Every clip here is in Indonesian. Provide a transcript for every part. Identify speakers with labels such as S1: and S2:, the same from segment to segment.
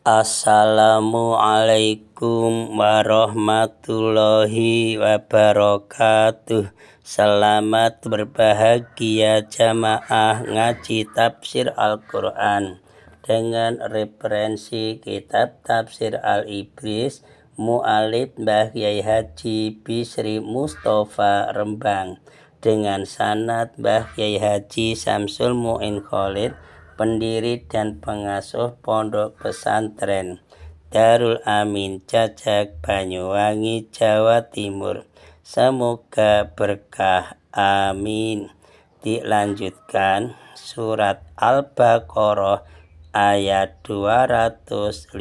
S1: Assalamualaikum warahmatullahi wabarakatuh. Selamat berbahagia jamaah ngaji tafsir Al-Quran dengan referensi kitab tafsir Al-Ibris Mu'alif Mbah Kyai Haji Bisri Mustafa Rembang dengan sanad Mbah Kyai Haji Samsul Mu'in Khalid, pendiri dan pengasuh Pondok Pesantren Darul Amin Cacak Banyuwangi, Jawa Timur. Semoga berkah, amin. Dilanjutkan surat Al-Baqarah ayat 258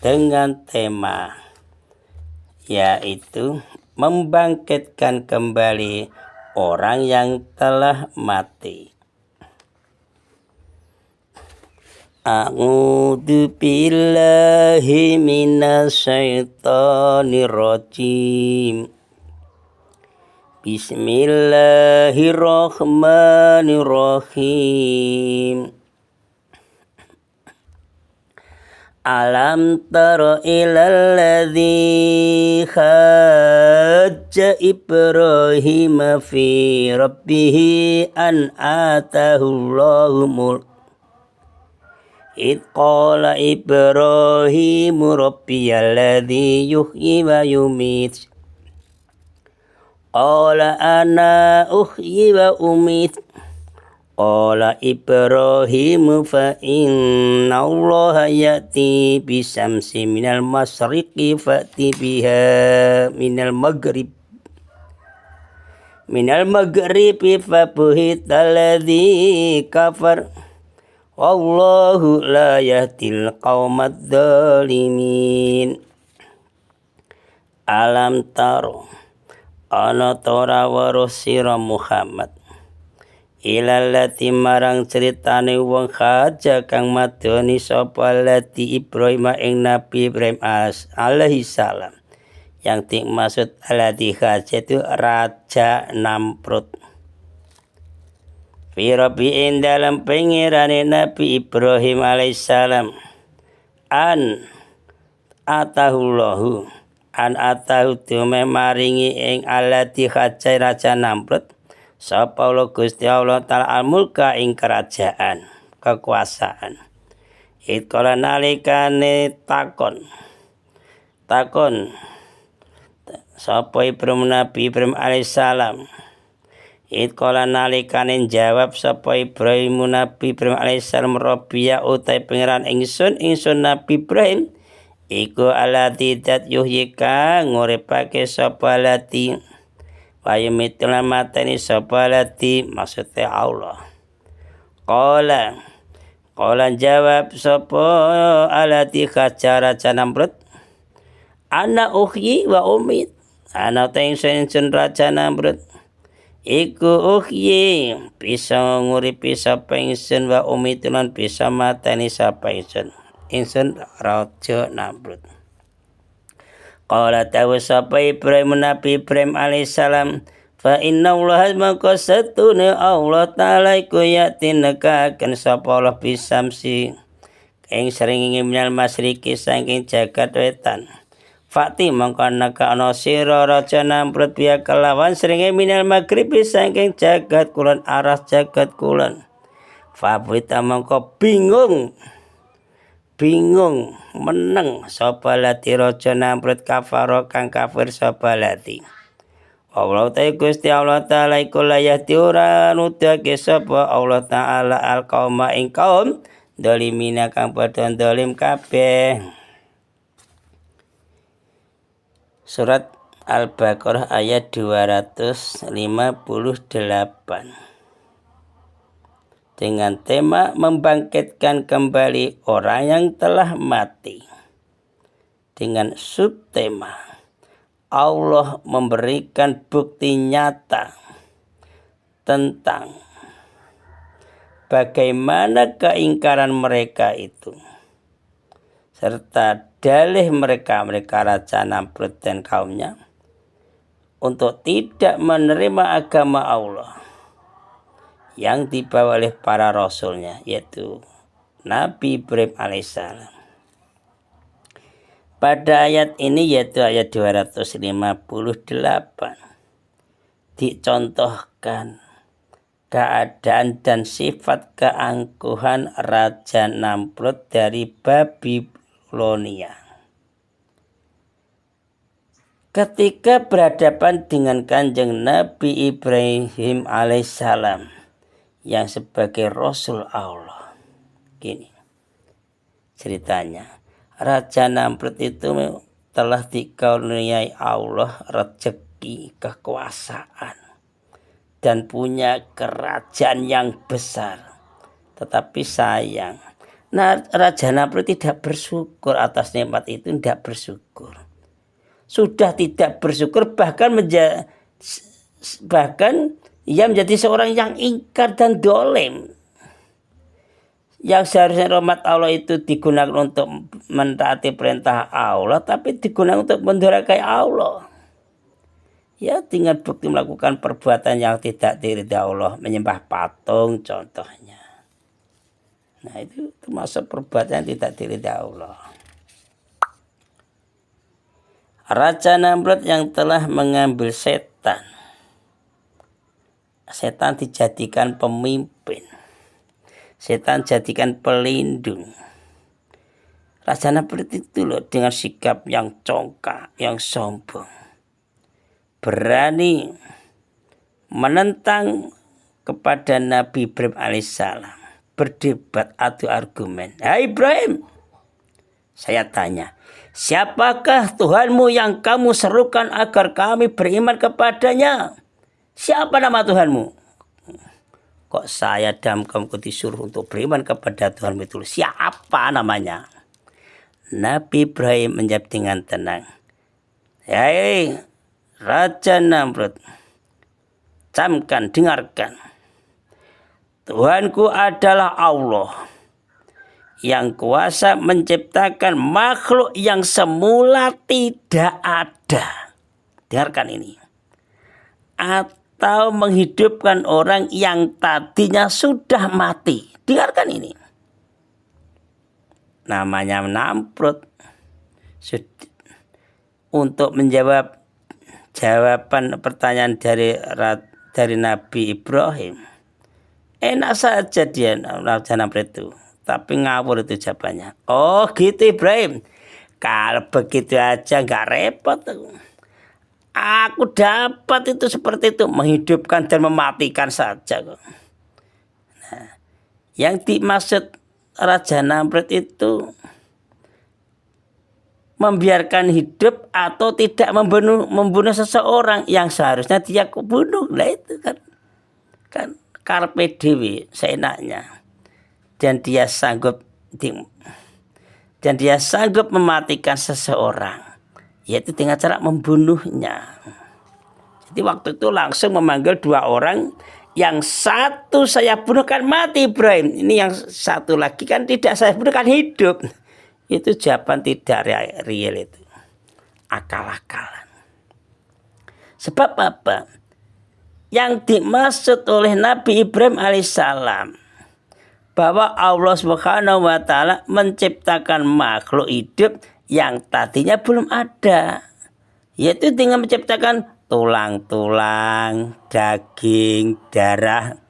S1: dengan tema yaitu membangkitkan kembali orang yang telah mati. A'udzu billahi minasyaitonir rajim. Bismillahirrahmanirrahim. Alam tara ilal ladzi hajja Ibrahim fi rabbih an atahu mulk. Id qala Ibrahim rabbiyal ladzi yuhyi wa yumit. Qala ana uhyi wa umit. Qala Ibrahim fa inna Allaha ya'ti bisyamsi minal masyriqi fa'ti biha minal maghribi fa buhital ladzi kafar. Wallahu la yahdil qaumadz zalimin. Alam taro ana tora waruh sira Muhammad ilal lati marang ceritane wong haja kang madoni sapa lati Ibrahim ing Nabi Ibrahim alaihi salam. Yang dimaksud alati haja itu Raja Namrud. Fi rabbi'in dalam pengirane Nabi Ibrahim alaihissalam. An atahu tume maringi ing alati hajai Raja Namrud sapa Allah Gusti Allah Ta'ala al-mulka ing kerajaan, kekuasaan. Itkala nalikane takon sapa Ibrahim Nabi Ibrahim alaihissalam. Itkala nalikane jawab sapa Ibrahim Nabi Ibrahim alaihissalam, Rabbiya utai pangeran ingsun Nabi Ibrahim iku alati dat yuhyika nguripake sapa alati wa yumituna mateni sapa alati, maksudnya Allah. Qala jawab sapa alati khajar Raja Namrud, ana uhyi wa umit. Ana ingsun Raja Namrud iku uhyi bisa nguripi sapa ingsun wa umitulan bisa mateni sapa ingsun Raja Namrud. Qala tawu sapa Ibrahim Nabi Ibrahim alaihissalam, fa inna Allaha maka satune Allah Ta'ala iku yatinakaken sapa Allah bisamsi ing srengenge minal masyriqi saking jagat wetan. Fakti mongko nekakno sira Raja Namrud biya kelawan srenge minal maghribi saking jagat kulon arah jagat kulon. Fabita mongko bingung meneng sapa lati Raja Namrud kafaro kang kafir sapa lati. Allah Ta'ala Gusti Allah Ta'ala iku layati ora nudake sapa Allah Ta'ala al-qauma ing kaum dolimina kang padha dolim kabeh. Surat Al-Baqarah ayat 258 dengan tema membangkitkan kembali orang yang telah mati, dengan subtema Allah memberikan bukti nyata tentang bagaimana keingkaran mereka itu serta dalih mereka Raja Namrud dan kaumnya untuk tidak menerima agama Allah yang dibawa oleh para rasulnya, yaitu Nabi Ibrahim alaihissalam. Pada ayat ini yaitu ayat 258 dicontohkan keadaan dan sifat keangkuhan Raja Namrud dari Babilonia. Ketika berhadapan dengan Kanjeng Nabi Ibrahim alaihissalam yang sebagai Rasul Allah. Gini ceritanya. Raja Namrud itu telah dikaruniai Allah rezeki, kekuasaan, dan punya kerajaan yang besar. Tetapi sayang, Raja Namrud tidak bersyukur atas nikmat itu, tidak bersyukur. Sudah tidak bersyukur, bahkan ia menjadi seorang yang ingkar dan dolim. Yang seharusnya rahmat Allah itu digunakan untuk mentaati perintah Allah, tapi digunakan untuk mendurhakai Allah. Ya, tinggal bukti melakukan perbuatan yang tidak diridhai Allah, menyembah patung contohnya. Nah, itu termasuk perbuatan yang tidak diridhai Allah. Raja Namrud yang telah mengambil setan. Setan dijadikan pemimpin. Setan jadikan pelindung. Raja Namrud itu loh dengan sikap yang congkak, yang sombong. Berani menentang kepada Nabi Ibrahim alaihissalam. Berdebat, adu argumen. Hai Ibrahim, saya tanya, siapakah Tuhanmu yang kamu serukan agar kami beriman kepadanya? Siapa nama Tuhanmu? Kok saya dalam kaumku disuruh untuk beriman kepada Tuhanmu itu? Siapa namanya? Nabi Ibrahim menjawab dengan tenang. Hei Raja Namrud, camkan, dengarkan. Tuhanku adalah Allah yang kuasa menciptakan makhluk yang semula tidak ada. Dengarkan ini. Atau menghidupkan orang yang tadinya sudah mati. Dengarkan ini. Namanya Namrud. Untuk menjawab jawaban pertanyaan dari Nabi Ibrahim. Enak saja dia Raja Namrud itu. Tapi ngawur itu jawabannya. Oh gitu Ibrahim. Kalau begitu aja gak repot. Aku dapat itu seperti itu. Menghidupkan dan mematikan saja. Nah, yang dimaksud Raja Namrud itu membiarkan hidup atau tidak membunuh seseorang yang seharusnya dia bunuh. Nah itu kan karpe dewi seenaknya. Dan dia sanggup mematikan seseorang, yaitu dengan cara membunuhnya. Jadi waktu itu langsung memanggil dua orang, yang satu saya bunuh kan mati Ibrahim, ini yang satu lagi kan tidak saya bunuh kan hidup. Itu jawaban tidak real itu, akal-akalan. Sebab apa? Yang dimaksud oleh Nabi Ibrahim alaihissalam bahwa Allah Subhanahu wa taala menciptakan makhluk hidup yang tadinya belum ada, yaitu dengan menciptakan tulang-tulang, daging, darah,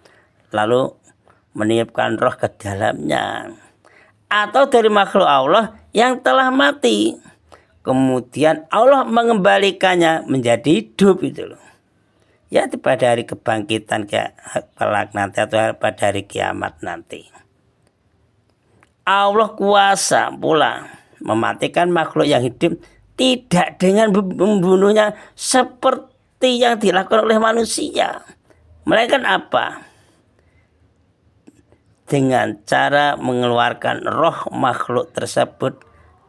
S1: lalu meniupkan roh ke dalamnya, atau dari makhluk Allah yang telah mati, kemudian Allah mengembalikannya menjadi hidup itu loh. Ya pada hari kebangkitan kelak nanti atau pada hari kiamat nanti. Allah kuasa pula mematikan makhluk yang hidup tidak dengan membunuhnya seperti yang dilakukan oleh manusia. Melainkan apa? Dengan cara mengeluarkan roh makhluk tersebut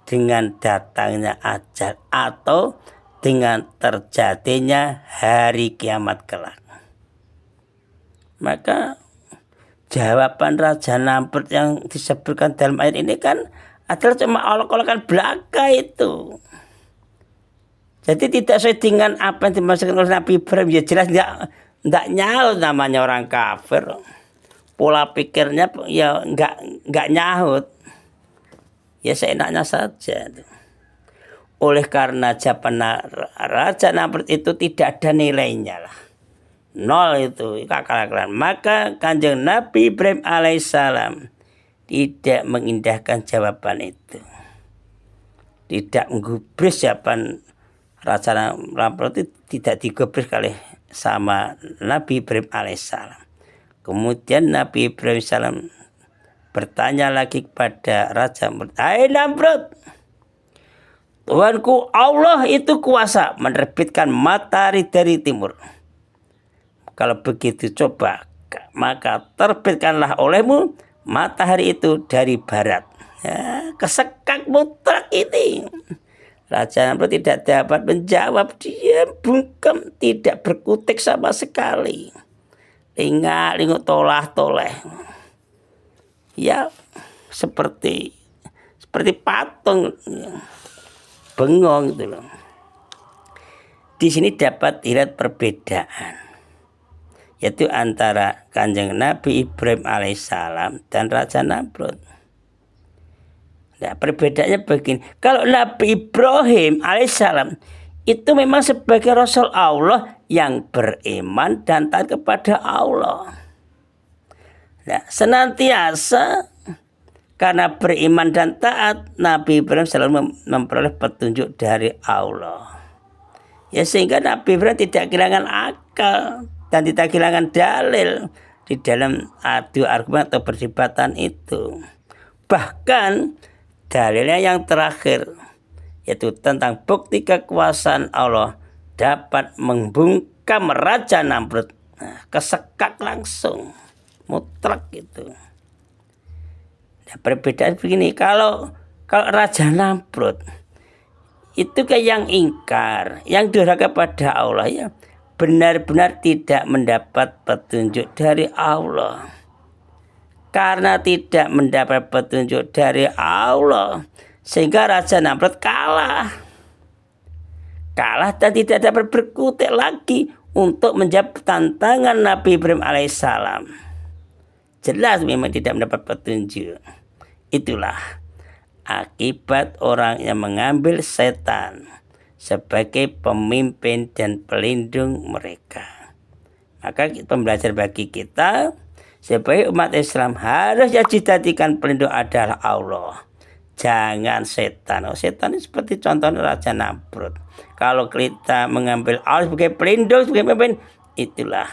S1: dengan datangnya ajal atau dengan terjadinya hari kiamat kelak. Maka jawaban Raja Namrud yang disebutkan dalam ayat ini kan adalah cuma olok-olokan belaka itu. Jadi tidak sesuai dengan apa yang dimaksudkan oleh Nabi Ibrahim. Ya jelas tidak nyaut namanya orang kafir. pola pikirnya ya nggak nyahut, ya seenaknya saja. Oleh karena zaman Raja Namrud itu tidak ada nilainya lah, nol itu akal-akalan. Maka Kanjeng Nabi Ibrahim alaihissalam tidak mengindahkan jawaban itu, tidak menggubris jawaban Raja Namrud itu, tidak digubris oleh sama Nabi Ibrahim alaihissalam. Kemudian Nabi Ibrahim alaihissalam bertanya lagi kepada Raja Namrud, "Hai Namrud, Tuhanku Allah itu kuasa menerbitkan matahari dari timur. Kalau begitu coba, maka terbitkanlah olehmu matahari itu dari barat." Ya, kesekak mutlak ini. Raja Namrud tidak dapat menjawab, dia bungkem, tidak berkutik sama sekali. Lingu tolah-toleh. Ya, seperti patung. Bengong gitu loh. Di sini dapat dilihat perbedaan, yaitu antara Kanjeng Nabi Ibrahim alaihissalam dan Raja Namrud. Nah, perbedaannya begini. Kalau Nabi Ibrahim alaihissalam itu memang sebagai Rasul Allah yang beriman dan taat kepada Allah. Nah, senantiasa karena beriman dan taat, Nabi Ibrahim selalu memperoleh petunjuk dari Allah. Ya, sehingga Nabi Ibrahim tidak kehilangan akal dan tidak kehilangan dalil di dalam adu argumen atau perdebatan itu. Bahkan dalilnya yang terakhir, yaitu tentang bukti kekuasaan Allah dapat membungkam Raja Namrud. Nah, kesekak langsung, mutlak gitu. Nah, perbedaan begini, kalau Raja Namrud itu kayak yang ingkar, yang durhaka kepada Allah, ya benar-benar tidak mendapat petunjuk dari Allah. Karena tidak mendapat petunjuk dari Allah, sehingga Raja Namrud kalah dan tidak dapat berkutik lagi untuk menjawab tantangan Nabi Ibrahim alaihissalam. Jelas memang tidak mendapat petunjuk. Itulah akibat orang yang mengambil setan sebagai pemimpin dan pelindung mereka. Maka pembelajar bagi kita sebagai umat Islam harus dijadikan pelindung adalah Allah, jangan setan. Setan ini seperti contohnya Raja Namrud. Kalau kita mengambil Allah sebagai pelindung, sebagai pemimpin, itulah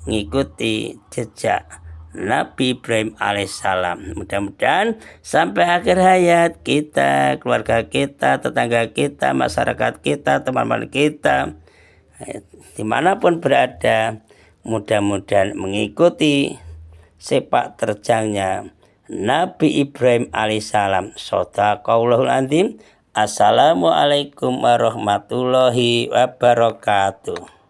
S1: mengikuti jejak Nabi Ibrahim alaihissalam. Mudah-mudahan sampai akhir hayat kita, keluarga kita, tetangga kita, masyarakat kita, teman-teman kita, dimanapun berada, mudah-mudahan mengikuti sepak terjangnya Nabi Ibrahim alaihissalam. Shadaqallahul adzim. Assalamualaikum warahmatullahi wabarakatuh.